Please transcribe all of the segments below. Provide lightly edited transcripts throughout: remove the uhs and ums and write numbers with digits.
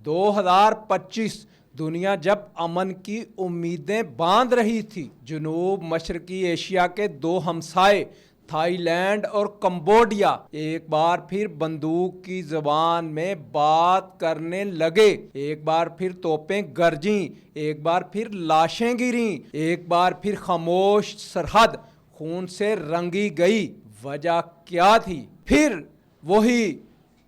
2025 دنیا جب امن کی امیدیں باندھ رہی تھی، جنوب مشرقی ایشیا کے دو ہمسائے تھائی لینڈ اور کمبوڈیا ایک بار پھر بندوق کی زبان میں بات کرنے لگے۔ ایک بار پھر توپیں گرجیں، ایک بار پھر لاشیں گریں، ایک بار پھر خاموش سرحد خون سے رنگی گئی۔ وجہ کیا تھی؟ پھر وہی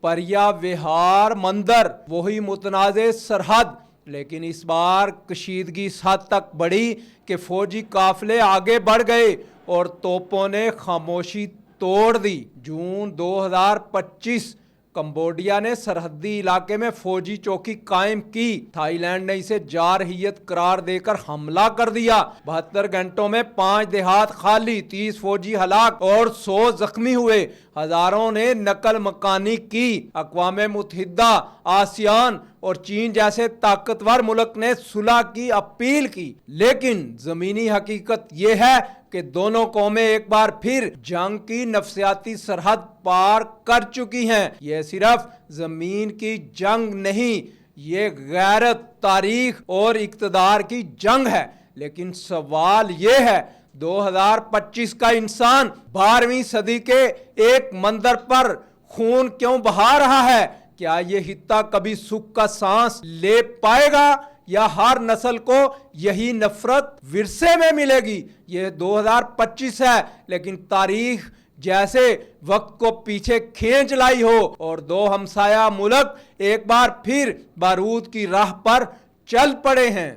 پریا وہار مندر، وہی متنازع سرحد، لیکن اس بار کشیدگی اس حد تک بڑھی کہ فوجی قافلے آگے بڑھ گئے اور توپوں نے خاموشی توڑ دی۔ جون 2025 کمبوڈیا نے سرحدی علاقے میں فوجی چوکی قائم کی۔ تھائی لینڈ نے اسے جارحیت قرار دے کر حملہ کر دیا۔ 72 گھنٹوں میں 5 دیہات خالی، 30 فوجی ہلاک اور 100 زخمی ہوئے۔ ہزاروں نے نقل مکانی کی۔ اقوام متحدہ، آسیان اور چین جیسے طاقتور ملک نے صلح کی اپیل کی، لیکن زمینی حقیقت یہ ہے کہ دونوں قومیں ایک بار پھر جنگ کی نفسیاتی سرحد پار کر چکی ہیں۔ یہ صرف زمین کی جنگ نہیں، یہ غیرت، تاریخ اور اقتدار کی جنگ ہے۔ لیکن سوال یہ ہے، 2025 کا انسان 12ویں صدی کے ایک مندر پر خون کیوں بہا رہا ہے؟ کیا یہ خطہ کبھی سکھ کا سانس لے پائے گا یا ہر نسل کو یہی نفرت ورثے میں ملے گی؟ یہ 2025 ہے، لیکن تاریخ جیسے وقت کو پیچھے کھینچ لائی ہو اور دو ہمسایہ ملک ایک بار پھر بارود کی راہ پر چل پڑے ہیں۔